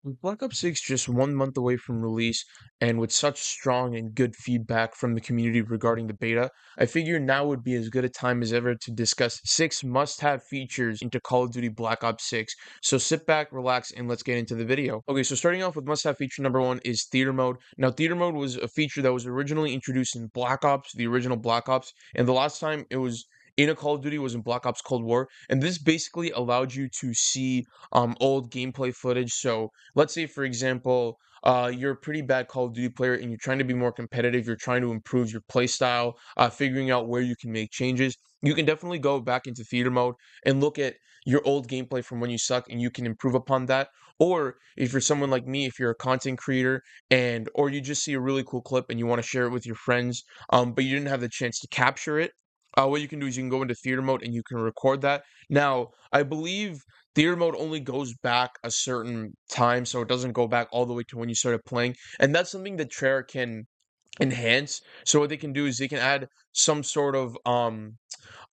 With Black Ops 6 just 1 month away from release, and with such strong and good feedback from the community regarding the beta, I figure now would be as good a time as ever to discuss 6 must-have features into Call of Duty Black Ops 6. So sit back, relax, and let's get into the video. Okay, so starting off with must-have feature number 1 is Theater Mode. Now, Theater Mode was a feature that was originally introduced in Black Ops, the original Black Ops, and the last time it was in a Call of Duty was in Black Ops Cold War, and this basically allowed you to see old gameplay footage. So let's say, for example, you're a pretty bad Call of Duty player and you're trying to be more competitive, you're trying to improve your play style, figuring out where you can make changes. You can definitely go back into theater mode and look at your old gameplay from when you suck and you can improve upon that. Or if you're someone like me, if you're a content creator and or you just see a really cool clip and you want to share it with your friends, but you didn't have the chance to capture it, what you can do is you can go into theater mode and you can record that. Now, I believe theater mode only goes back a certain time, so it doesn't go back all the way to when you started playing. And that's something that Treyarch can enhance. So what they can do is they can add some sort of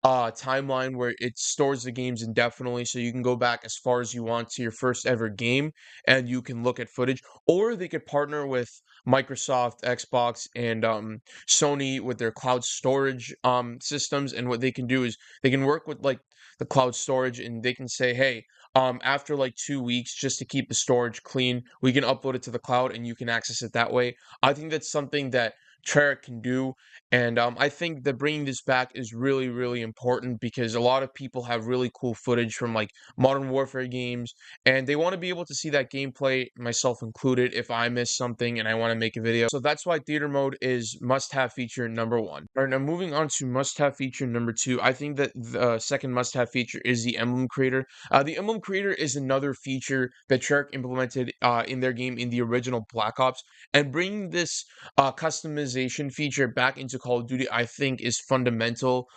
timeline where it stores the games indefinitely, so you can go back as far as you want to your first ever game and you can look at footage. Or they could partner with Microsoft, Xbox, and Sony with their cloud storage systems. And what they can do is they can work with like the cloud storage and they can say, hey, after like 2 weeks, just to keep the storage clean, we can upload it to the cloud and you can access it that way. I think that's something that Treyarch can do, and I think that bringing this back is really, really important because a lot of people have really cool footage from like Modern Warfare games, and they want to be able to see that gameplay, myself included, if I miss something and I want to make a video. So that's why theater mode is must-have feature number 1. All right, now moving on to must-have feature number 2, I think that the second must-have feature is the Emblem Creator. The Emblem Creator is another feature that Treyarch implemented in their game in the original Black Ops, and bringing this customization feature back into Call of Duty, I think, is fundamental.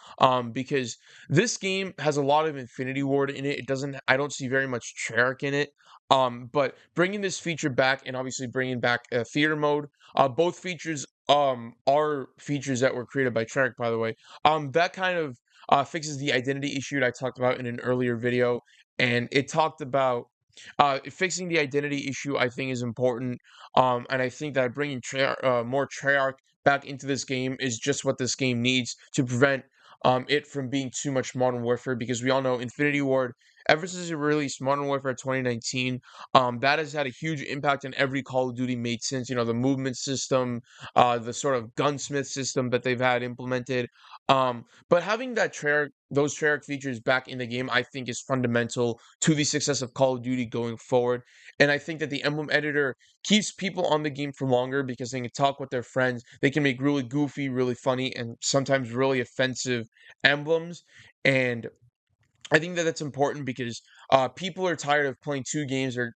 Because this game has a lot of Infinity Ward in it. It doesn't. I don't see very much Treyarch in it. But bringing this feature back and obviously bringing back theater mode, both features are features that were created by Treyarch, by the way. That kind of fixes the identity issue that I talked about in an earlier video, and it talked about fixing the identity issue. I think is important, and I think that bringing more Treyarch back into this game is just what this game needs to prevent it from being too much Modern Warfare, because we all know Infinity Ward, ever since it released Modern Warfare 2019, that has had a huge impact on every Call of Duty made since, the movement system, the sort of gunsmith system that they've had implemented. But having those Treyarch features back in the game, I think is fundamental to the success of Call of Duty going forward. And I think that the emblem editor keeps people on the game for longer because they can talk with their friends. They can make really goofy, really funny, and sometimes really offensive emblems. And I think that that's important because people are tired of playing 2 games or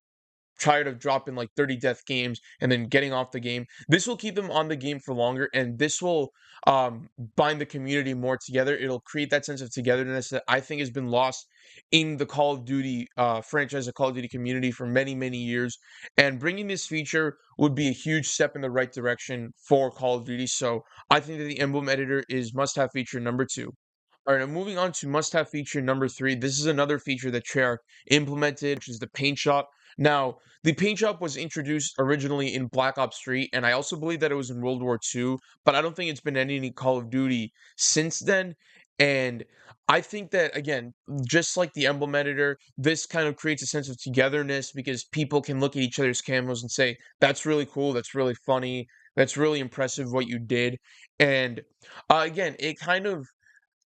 tired of dropping like 30 death games and then getting off the game. This will keep them on the game for longer, and this will bind the community more together. It'll create that sense of togetherness that I think has been lost in the Call of Duty franchise, the Call of Duty community for many, many years. And bringing this feature would be a huge step in the right direction for Call of Duty. So I think that the emblem editor is must-have feature number 2. All right, now moving on to must-have feature number 3. This is another feature that Treyarch implemented, which is the paint shop. Now, the paint shop was introduced originally in Black Ops 3, and I also believe that it was in World War II, but I don't think it's been in any Call of Duty since then. And I think that, again, just like the emblem editor, this kind of creates a sense of togetherness because people can look at each other's camos and say, that's really cool, that's really funny, that's really impressive what you did. And again, it kind of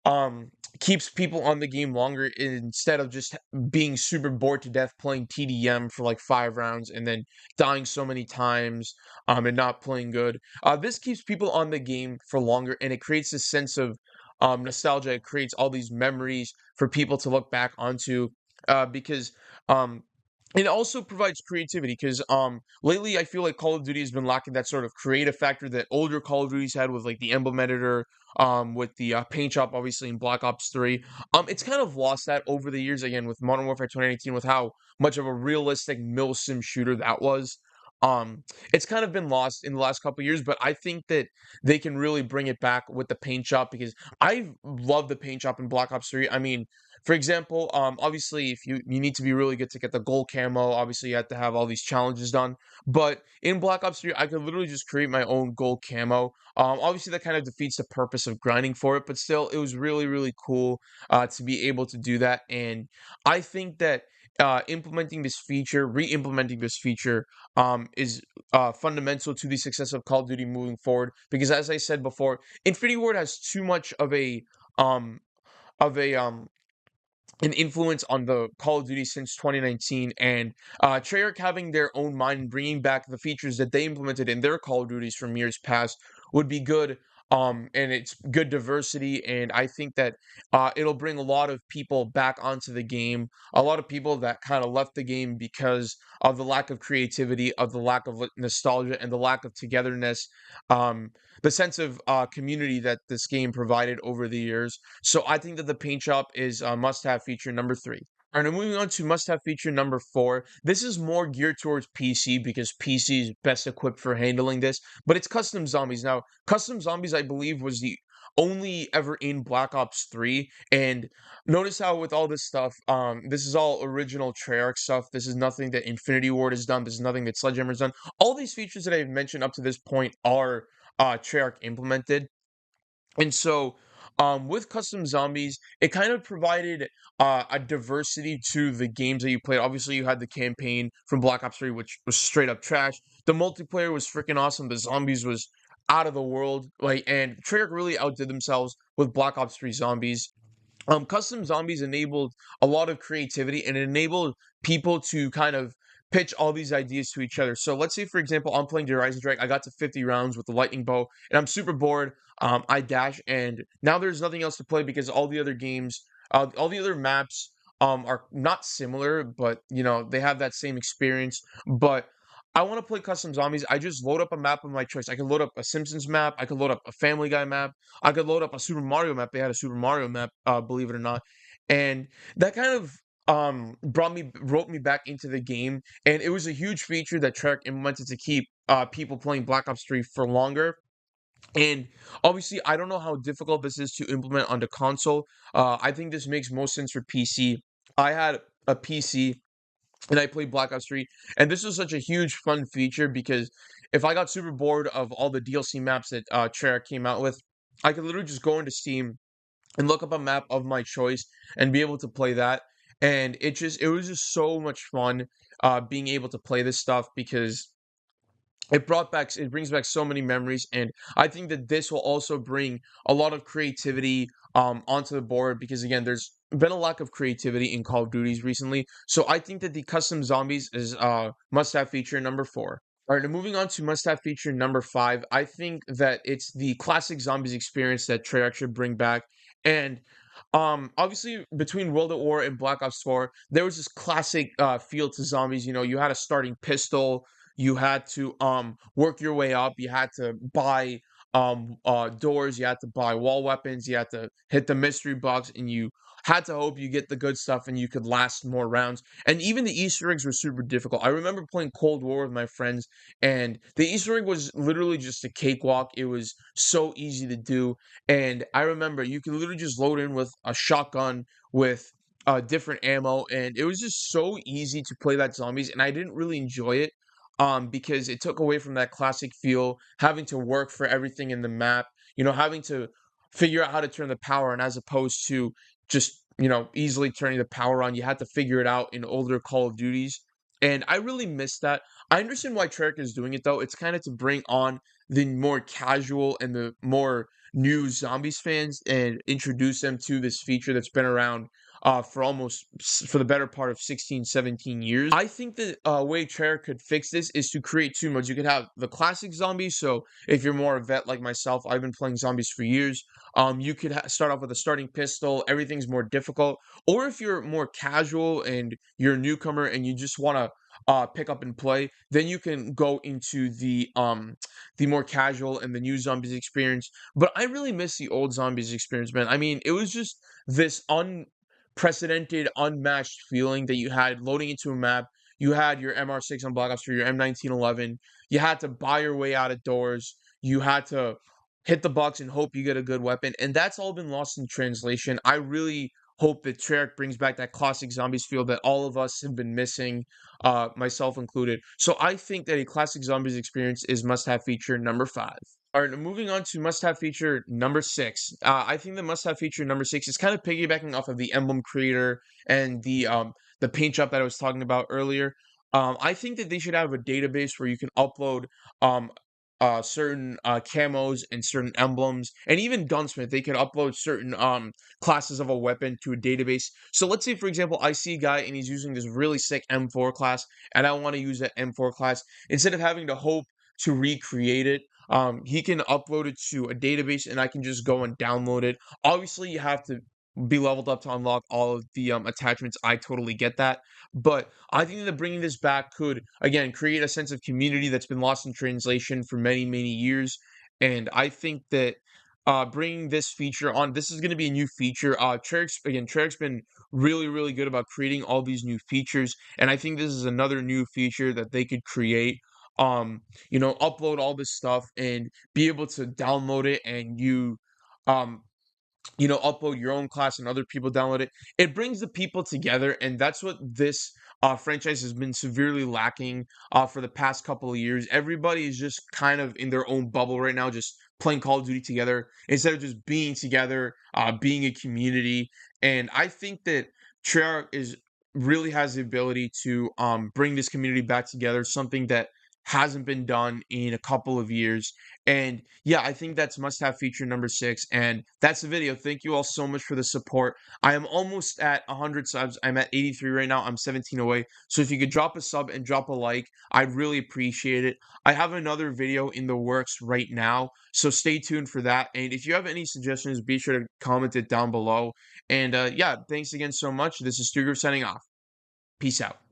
um keeps people on the game longer instead of just being super bored to death playing TDM for like 5 rounds and then dying so many times and not playing good. This keeps people on the game for longer, and it creates a sense of nostalgia. It creates all these memories for people to look back onto, because um it also provides creativity because lately I feel like Call of Duty has been lacking that sort of creative factor that older Call of Duties had with like the emblem editor, with the paint shop, obviously in Black Ops 3. It's kind of lost that over the years again with Modern Warfare 2018, with how much of a realistic milsim shooter that was. It's kind of been lost in the last couple of years, but I think that they can really bring it back with the paint shop because I love the paint shop in Black Ops 3. I mean, For example, obviously, if you need to be really good to get the gold camo, obviously you have to have all these challenges done. But in Black Ops 3, I could literally just create my own gold camo. Obviously, that kind of defeats the purpose of grinding for it, but still, it was really, really cool to be able to do that. And I think that implementing this feature, re-implementing this feature, is fundamental to the success of Call of Duty moving forward. Because as I said before, Infinity Ward has too much um of a an influence on the Call of Duty since 2019, and Treyarch having their own mind and bringing back the features that they implemented in their Call of Duties from years past would be good. And it's good diversity, and I think that it'll bring a lot of people back onto the game. A lot of people that kind of left the game because of the lack of creativity, of the lack of nostalgia, and the lack of togetherness. The sense of community that this game provided over the years. So I think that the paint shop is a must-have feature number three. All right, now moving on to must-have feature number four. This is more geared towards PC because PC is best equipped for handling this, but it's custom zombies. Now, custom zombies, I believe, was the only ever in Black Ops 3. And notice how with all this stuff, this is all original Treyarch stuff. This is nothing that Infinity Ward has done. This is nothing that Sledgehammer's done. All these features that I've mentioned up to this point are Treyarch implemented. And so, with custom zombies, it kind of provided a diversity to the games that you played. Obviously, you had the campaign from Black Ops 3, which was straight up trash. The multiplayer was freaking awesome. The zombies was out of the world. Like, and Treyarch really outdid themselves with Black Ops 3 zombies. Custom zombies enabled a lot of creativity and it enabled people to kind of pitch all these ideas to each other. So let's say, for example, I'm playing Horizon Strike. I got to 50 rounds with the lightning bow, and I'm super bored. I dash, and now there's nothing else to play because all the other games, all the other maps, are not similar, but they have that same experience. But I want to play custom zombies. I just load up a map of my choice. I can load up a Simpsons map. I could load up a Family Guy map. I could load up a Super Mario map. They had a Super Mario map, believe it or not, and that kind of wrote me back into the game, and it was a huge feature that Treyarch implemented to keep people playing Black Ops 3 for longer. And obviously, I don't know how difficult this is to implement on the console. I think this makes most sense for PC. I had a PC and I played Black Ops 3. And this was such a huge fun feature because if I got super bored of all the DLC maps that Treyarch came out with, I could literally just go into Steam and look up a map of my choice and be able to play that. And it was just so much fun being able to play this stuff because it brings back so many memories, and I think that this will also bring a lot of creativity onto the board because again there's been a lack of creativity in Call of Duties recently. So I think that the custom zombies is must have feature number four. All right, now moving on to must have feature number five. I think that it's the classic zombies experience that Treyarch should bring back. And obviously between World at War and Black Ops 4, there was this classic feel to zombies. You had a starting pistol, you had to work your way up, you had to buy doors, you had to buy wall weapons, you had to hit the mystery box, and you had to hope you get the good stuff and you could last more rounds. And even the Easter eggs were super difficult. I remember playing Cold War with my friends, and the Easter egg was literally just a cakewalk. It was so easy to do. And I remember you could literally just load in with a shotgun with different ammo, and it was just so easy to play that zombies. And I didn't really enjoy it because it took away from that classic feel, having to work for everything in the map, having to figure out how to turn the power on as opposed to just, easily turning the power on. You had to figure it out in older Call of Duties. And I really miss that. I understand why Treyarch is doing it though. It's kind of to bring on the more casual and the more new zombies fans and introduce them to this feature that's been around for the better part of 16, 17 years. I think the way Treyarch could fix this is to create two modes. You could have the classic zombies. So if you're more a vet like myself, I've been playing zombies for years. You could start off with a starting pistol. Everything's more difficult. Or if you're more casual and you're a newcomer and you just want to pick up and play, then you can go into the more casual and the new zombies experience. But I really miss the old zombies experience, man. I mean, it was just this unprecedented, unmatched feeling that you had loading into a map. You had your MR6 on Black Ops 3, your M1911. You had to buy your way out of doors. You had to hit the box and hope you get a good weapon. And that's all been lost in translation. I really hope that Treyarch brings back that classic zombies feel that all of us have been missing, myself included. So I think that a classic zombies experience is must-have feature number 5. All right, moving on to must-have feature number 6. I think the must-have feature number 6 is kind of piggybacking off of the emblem creator and the paint shop that I was talking about earlier. I think that they should have a database where you can upload um, certain camos and certain emblems, and even Gunsmith. They could upload certain classes of a weapon to a database. So let's say, for example, I see a guy and he's using this really sick M4 class, and I want to use that M4 class instead of having to hope to recreate it. He can upload it to a database, and I can just go and download it. Obviously, you have to be leveled up to unlock all of the attachments. I totally get that, but I think that bringing this back could again create a sense of community that's been lost in translation for many many years. And I think that bringing this feature on, this is going to be a new feature. Treyarch's been really good about creating all these new features, and I think this is another new feature that they could create. Upload all this stuff and be able to download it, and um upload your own class and other people download it. It brings the people together, and that's what this franchise has been severely lacking for the past couple of years. Everybody is just kind of in their own bubble right now, just playing Call of Duty together instead of just being together, being a community. And I think that Treyarch is really has the ability to bring this community back together, something that hasn't been done in a couple of years. And yeah, I think that's must have feature number 6. And that's the video. Thank you all so much for the support. I am almost at 100 subs. I'm at 83 right now. I'm 17 away. So if you could drop a sub and drop a like, I'd really appreciate it. I have another video in the works right now. So stay tuned for that. And if you have any suggestions, be sure to comment it down below. And yeah, thanks again so much. This is Stuger signing off. Peace out.